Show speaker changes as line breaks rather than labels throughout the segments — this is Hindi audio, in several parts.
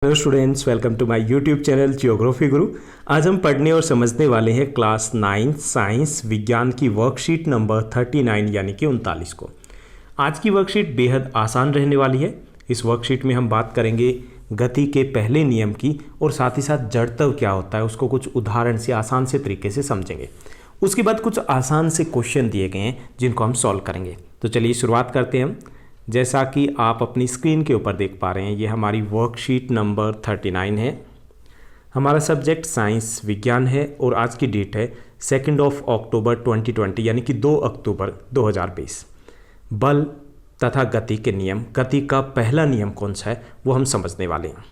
Hello students, welcome to my YouTube channel geography Guru. आज हम पढ़ने और समझने वाले हैं क्लास 9 साइंस विज्ञान की वर्कशीट नंबर 39 यानी कि 39 को। आज की वर्कशीट बेहद आसान रहने वाली है। इस वर्कशीट में हम बात करेंगे गति के पहले नियम की और साथ ही साथ जड़त्व क्या होता है उसको कुछ उदाहरण से आसान से तरीके से समझेंगे। उसके बाद कुछ आसान से क्वेश्चन दिए गए हैं जिनको हम सॉल्व करेंगे। तो चलिए शुरुआत करते हैं हम। जैसा कि आप अपनी स्क्रीन के ऊपर देख पा रहे हैं, ये हमारी वर्कशीट नंबर 39 है। हमारा सब्जेक्ट साइंस विज्ञान है और आज की डेट है 2 अक्टूबर 2020 यानी कि 2 अक्टूबर 2020। बल तथा गति के नियम, गति का पहला नियम कौन सा है वो हम समझने वाले हैं।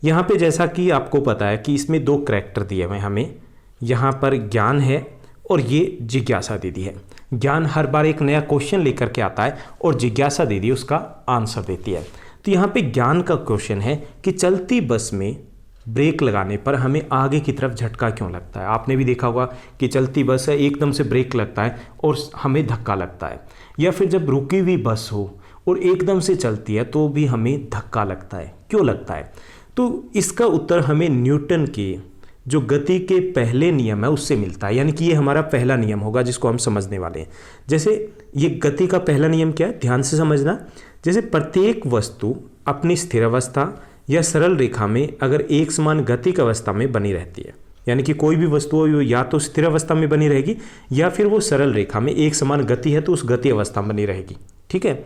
यहाँ पे जैसा कि आपको पता है कि इसमें दो करैक्टर दिए हुए हैं हमें। यहाँ पर ज्ञान है और ये जिज्ञासा दीदी है। ज्ञान हर बार एक नया क्वेश्चन लेकर के आता है और जिज्ञासा दीदी उसका आंसर देती है। तो यहाँ पे ज्ञान का क्वेश्चन है कि चलती बस में ब्रेक लगाने पर हमें आगे की तरफ झटका क्यों लगता है। आपने भी देखा होगा कि चलती बस है, एकदम से ब्रेक लगता है और हमें धक्का लगता है, या फिर जब रुकी हुई बस हो और एकदम से चलती है तो भी हमें धक्का लगता है। क्यों लगता है? तो इसका उत्तर हमें न्यूटन के जो गति के पहले नियम है उससे मिलता है, यानी कि ये हमारा पहला नियम होगा जिसको हम समझने वाले हैं। जैसे ये गति का पहला नियम क्या है, ध्यान से समझना। जैसे प्रत्येक वस्तु अपनी स्थिर अवस्था या सरल रेखा में अगर एक समान गतिक अवस्था में बनी रहती है, यानी कि कोई भी वस्तु या तो स्थिर अवस्था में बनी रहेगी या फिर वो सरल रेखा में एक समान गति है तो उस गति अवस्था में बनी रहेगी, ठीक है,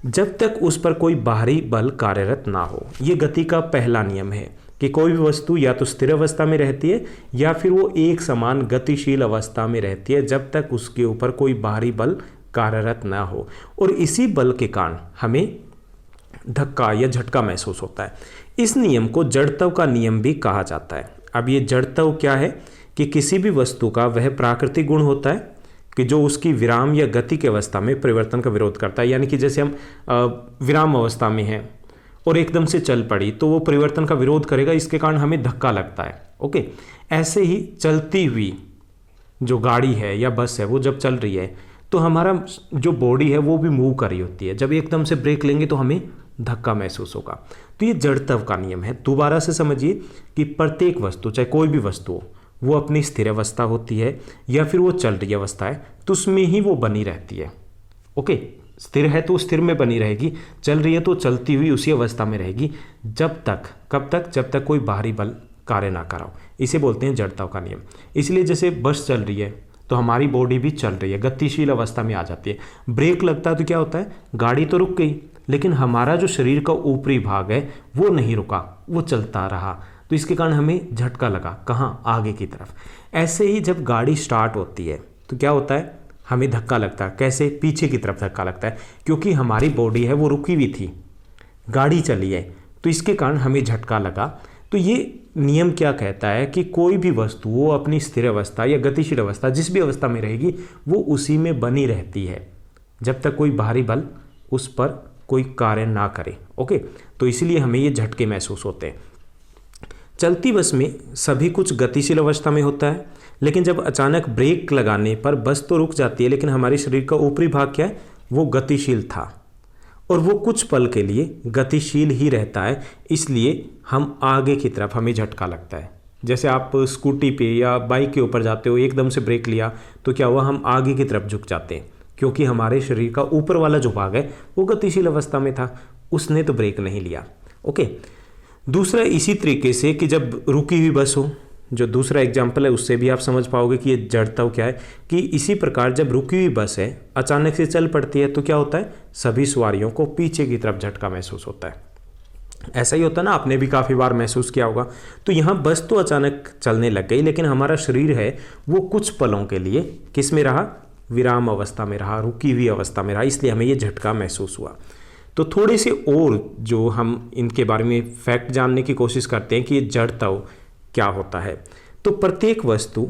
जब तक उस पर कोई बाहरी बल कार्यरत ना हो। ये गति का पहला नियम है कि कोई भी वस्तु या तो स्थिर अवस्था में रहती है या फिर वो एक समान गतिशील अवस्था में रहती है जब तक उसके ऊपर कोई बाहरी बल कार्यरत ना हो, और इसी बल के कारण हमें धक्का या झटका महसूस होता है। इस नियम को जड़त्व का नियम भी कहा जाता है। अब ये जड़त्व क्या है कि किसी भी वस्तु का वह प्राकृतिक गुण होता है कि जो उसकी विराम या गति की अवस्था में परिवर्तन का विरोध करता है। यानी कि जैसे हम विराम अवस्था में हैं और एकदम से चल पड़ी तो वो परिवर्तन का विरोध करेगा, इसके कारण हमें धक्का लगता है। ओके, ऐसे ही चलती हुई जो गाड़ी है या बस है वो जब चल रही है तो हमारा जो बॉडी है वो भी मूव कर रही होती है। जब एकदम से ब्रेक लेंगे तो हमें धक्का महसूस होगा। तो ये जड़त्व का नियम है। दोबारा से समझिए कि प्रत्येक वस्तु, चाहे कोई भी वस्तु हो, वो अपनी स्थिर अवस्था होती है या फिर वो चल रही अवस्था है तो उसमें ही वो बनी रहती है। ओके, स्थिर है तो स्थिर में बनी रहेगी, चल रही है तो चलती हुई उसी अवस्था में रहेगी जब तक, कब तक, जब तक कोई बाहरी बल कार्य ना कराओ। इसे बोलते हैं जड़त्व का नियम। इसलिए जैसे बस चल रही है तो हमारी बॉडी भी चल रही है, गतिशील अवस्था में आ जाती है। ब्रेक लगता है तो क्या होता है, गाड़ी तो रुक गई लेकिन हमारा जो शरीर का ऊपरी भाग है वो नहीं रुका, वो चलता रहा, तो इसके कारण हमें झटका लगा। कहाँ? आगे की तरफ। ऐसे ही जब गाड़ी स्टार्ट होती है तो क्या होता है, हमें धक्का लगता है। कैसे? पीछे की तरफ धक्का लगता है, क्योंकि हमारी बॉडी है वो रुकी हुई थी, गाड़ी चली है, तो इसके कारण हमें झटका लगा। तो ये नियम क्या कहता है कि कोई भी वस्तु वो अपनी स्थिर अवस्था या गतिशील अवस्था जिस भी अवस्था में रहेगी वो उसी में बनी रहती है जब तक कोई बाहरी बल उस पर कोई कार्य ना करे। ओके, तो इसीलिए हमें ये झटके महसूस होते हैं। चलती बस में सभी कुछ गतिशील अवस्था में होता है, लेकिन जब अचानक ब्रेक लगाने पर बस तो रुक जाती है लेकिन हमारे शरीर का ऊपरी भाग क्या है, वो गतिशील था और वो कुछ पल के लिए गतिशील ही रहता है। इसलिए हम आगे की तरफ, हमें झटका लगता है। जैसे आप स्कूटी पे या बाइक के ऊपर जाते हो, एकदम से ब्रेक लिया तो क्या हुआ, हम आगे की तरफ झुक जाते हैं क्योंकि हमारे शरीर का ऊपर वाला जो भाग है वो गतिशील अवस्था में था, उसने तो ब्रेक नहीं लिया। ओके, दूसरा इसी तरीके से कि जब रुकी हुई बस हो, जो दूसरा एग्जाम्पल है उससे भी आप समझ पाओगे कि ये जड़त्व क्या है। कि इसी प्रकार जब रुकी हुई बस है अचानक से चल पड़ती है तो क्या होता है, सभी सवारियों को पीछे की तरफ झटका महसूस होता है। ऐसा ही होता है ना, आपने भी काफ़ी बार महसूस किया होगा। तो यहाँ बस तो अचानक चलने लग गई लेकिन हमारा शरीर है वो कुछ पलों के लिए किस में रहा, विराम अवस्था में रहा, रुकी हुई अवस्था में रहा, इसलिए हमें ये झटका महसूस हुआ। तो थोड़े से और जो हम इनके बारे में फैक्ट जानने की कोशिश करते हैं कि ये जड़त्व क्या होता है। तो प्रत्येक वस्तु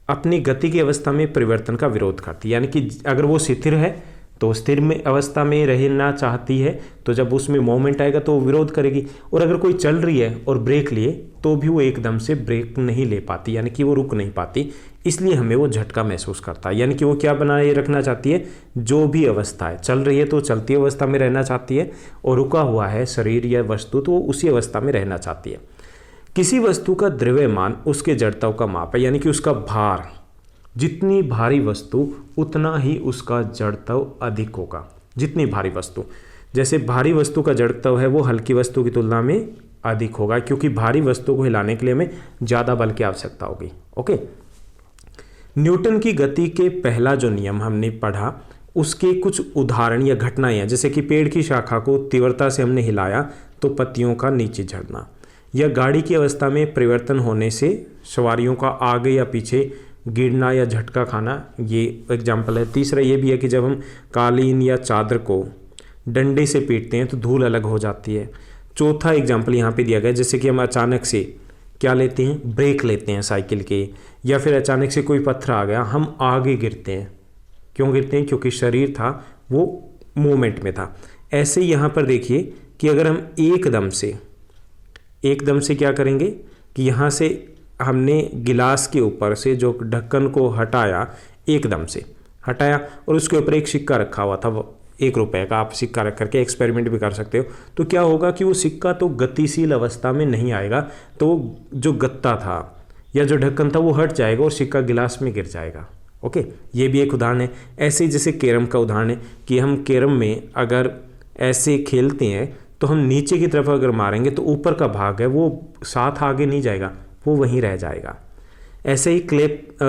अपनी गति की अवस्था में परिवर्तन का विरोध करती है, यानी कि अगर वो स्थिर है तो स्थिर में अवस्था में रहना चाहती है, तो जब उसमें मोमेंट आएगा तो वो विरोध करेगी। और अगर कोई चल रही है और ब्रेक लिए तो भी वो एकदम से ब्रेक नहीं ले पाती, यानी कि वो रुक नहीं पाती, इसलिए हमें वो झटका महसूस करता है। यानी कि वो क्या बनाए रखना चाहती है, जो भी अवस्था है, चल रही है तो चलती अवस्था में रहना चाहती है, और रुका हुआ है शरीर या वस्तु तो वो उसी अवस्था में रहना चाहती है। किसी वस्तु का द्रव्यमान उसके जड़त्व का माप है, यानी कि उसका भार, जितनी भारी वस्तु उतना ही उसका जड़त्व अधिक होगा। जितनी भारी वस्तु, जैसे भारी वस्तु का जड़त्व है वो हल्की वस्तु की तुलना में अधिक होगा, क्योंकि भारी वस्तु को हिलाने के लिए हमें ज़्यादा बल की आवश्यकता होगी। ओके, न्यूटन की गति के पहला जो नियम हमने पढ़ा उसके कुछ उदाहरण या घटनाएं हैं, जैसे कि पेड़ की शाखा को तीव्रता से हमने हिलाया तो पत्तियों का नीचे झड़ना, या गाड़ी की अवस्था में परिवर्तन होने से सवारियों का आगे या पीछे गिरना या झटका खाना, ये एग्जाम्पल है। तीसरा ये भी है कि जब हम कालीन या चादर को डंडे से पीटते हैं तो धूल अलग हो जाती है। चौथा एग्जाम्पल यहाँ पे दिया गया, जैसे कि हम अचानक से क्या लेते हैं, ब्रेक लेते हैं साइकिल के, या फिर अचानक से कोई पत्थर आ गया, हम आगे गिरते हैं। क्यों गिरते हैं, क्योंकि शरीर था वो मूवमेंट में था। ऐसे यहाँ पर देखिए कि अगर हम एकदम से क्या करेंगे कि यहाँ से हमने गिलास के ऊपर से जो ढक्कन को हटाया, एकदम से हटाया, और उसके ऊपर एक सिक्का रखा हुआ था, वो 1 रुपए का, आप सिक्का रख करके एक्सपेरिमेंट भी कर सकते हो। तो क्या होगा कि वो सिक्का तो गतिशील अवस्था में नहीं आएगा, तो जो गत्ता था या जो ढक्कन था वो हट जाएगा और सिक्का गिलास में गिर जाएगा। ओके, ये भी एक उदाहरण है। ऐसे ही जैसे कैरम का उदाहरण है कि हम कैरम में अगर ऐसे खेलते हैं तो हम नीचे की तरफ अगर मारेंगे तो ऊपर का भाग है वो साथ आगे नहीं जाएगा, वो वहीं रह जाएगा। ऐसे ही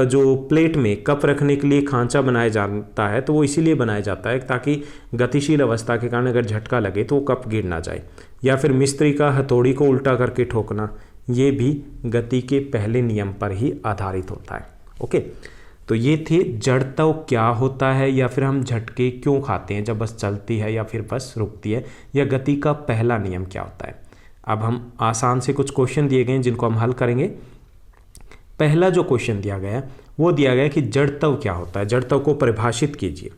जो प्लेट में कप रखने के लिए खांचा बनाया जाता है तो वो इसीलिए बनाया जाता है ताकि गतिशील अवस्था के कारण अगर झटका लगे तो वो कप गिर ना जाए। या फिर मिस्त्री का हथौड़ी को उल्टा करके ठोकना, ये भी गति के पहले नियम पर ही आधारित होता है। ओके, तो ये थे जड़त्व क्या होता है, या फिर हम झटके क्यों खाते हैं जब बस चलती है या फिर बस रुकती है, या गति का पहला नियम क्या होता है। अब हम आसान से कुछ क्वेश्चन दिए गए हैं जिनको हम हल करेंगे। पहला जो क्वेश्चन दिया गया है वो दिया गया है कि जड़त्व क्या होता है, जड़त्व को परिभाषित कीजिए।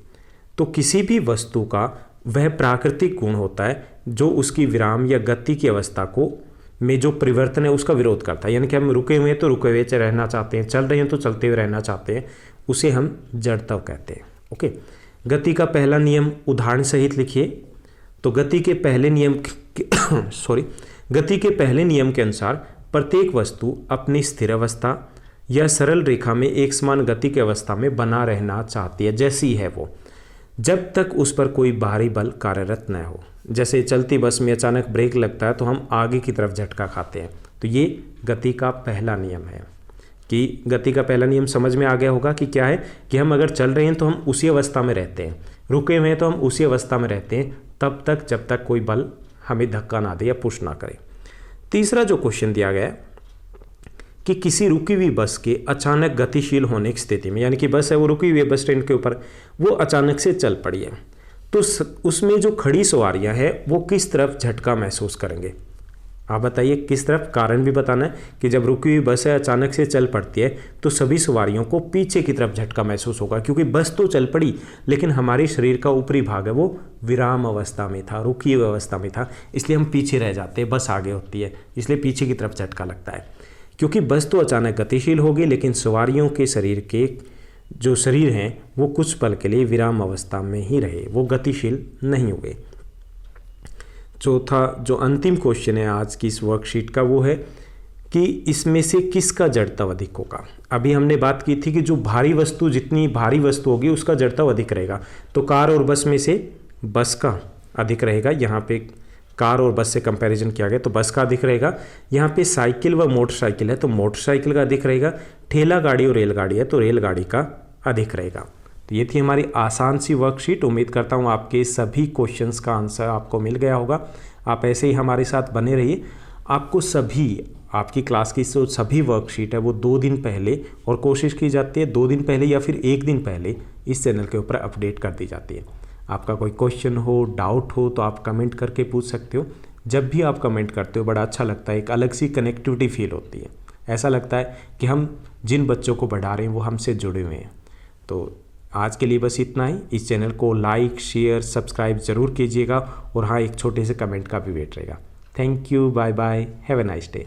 तो किसी भी वस्तु का वह प्राकृतिक गुण होता है जो उसकी विराम या गति की अवस्था को में जो परिवर्तन है उसका विरोध करता है। यानी कि हम रुके हुए हैं तो रुके हुए रहना चाहते हैं, चल रहे हैं तो चलते हुए रहना चाहते हैं, उसे हम जड़त्व कहते हैं। ओके, गति का पहला नियम उदाहरण सहित लिखिए। तो गति के पहले नियम के अनुसार प्रत्येक वस्तु अपनी स्थिर अवस्था या सरल रेखा में एक समान गति की अवस्था में बना रहना चाहती है, जैसी है वो, जब तक उस पर कोई बाहरी बल कार्यरत न हो। जैसे चलती बस में अचानक ब्रेक लगता है तो हम आगे की तरफ झटका खाते हैं। तो ये गति का पहला नियम है। कि गति का पहला नियम समझ में आ गया होगा कि क्या है, कि हम अगर चल रहे हैं तो हम उसी अवस्था में रहते हैं, रुके हुए हैं तो हम उसी अवस्था में रहते हैं तब तक जब तक कोई बल हमें धक्का ना दे या पुश ना करे। तीसरा जो क्वेश्चन दिया गया है कि किसी रुकी हुई बस के अचानक गतिशील होने की स्थिति में, यानी कि बस है वो रुकी हुई है बस स्टैंड के ऊपर, वो अचानक से चल पड़ी है, तो उसमें जो खड़ी सवारियां हैं वो किस तरफ झटका महसूस करेंगे। आप बताइए किस तरफ। कारण भी बताना है कि जब रुकी हुई बस है अचानक से चल पड़ती है तो सभी सवारियों को पीछे की तरफ झटका महसूस होगा, क्योंकि बस तो चल पड़ी लेकिन हमारे शरीर का ऊपरी भाग है वो विराम अवस्था में था, रुकी हुई अवस्था में था, इसलिए हम पीछे रह जाते हैं, बस आगे होती है इसलिए पीछे की तरफ झटका लगता है। क्योंकि बस तो अचानक गतिशील होगी लेकिन सवारियों के शरीर के जो शरीर हैं वो कुछ पल के लिए विराम अवस्था में ही रहे, वो गतिशील नहीं हुए। चौथा जो अंतिम क्वेश्चन है आज की इस वर्कशीट का वो है कि इसमें से किसका जड़त्व अधिक होगा। अभी हमने बात की थी कि जो भारी वस्तु, जितनी भारी वस्तु होगी उसका जड़त्व अधिक रहेगा, तो कार और बस में से बस का अधिक रहेगा। यहाँ पे कार और बस से कंपैरिजन किया गया तो बस का अधिक रहेगा। यहाँ पे साइकिल व मोटरसाइकिल है तो मोटरसाइकिल का अधिक रहेगा। ठेला गाड़ी और रेलगाड़ी है तो रेलगाड़ी का अधिक रहेगा। तो ये थी हमारी आसान सी वर्कशीट। उम्मीद करता हूँ आपके सभी क्वेश्चंस का आंसर आपको मिल गया होगा। आप ऐसे ही हमारे साथ बने रहिए। आपको आपकी क्लास की जो सभी वर्कशीट है वो 2 दिन पहले, और कोशिश की जाती है 2 दिन पहले या फिर 1 दिन पहले इस चैनल के ऊपर अपडेट कर दी जाती है। आपका कोई क्वेश्चन हो, डाउट हो तो आप कमेंट करके पूछ सकते हो। जब भी आप कमेंट करते हो बड़ा अच्छा लगता है, एक अलग सी कनेक्टिविटी फील होती है। ऐसा लगता है कि हम जिन बच्चों को पढ़ा रहे हैं वो हमसे जुड़े हुए हैं। तो आज के लिए बस इतना ही। इस चैनल को लाइक शेयर सब्सक्राइब ज़रूर कीजिएगा और हाँ, एक छोटे से कमेंट का भी वेट रहेगा। Thank you, bye bye, have a nice day.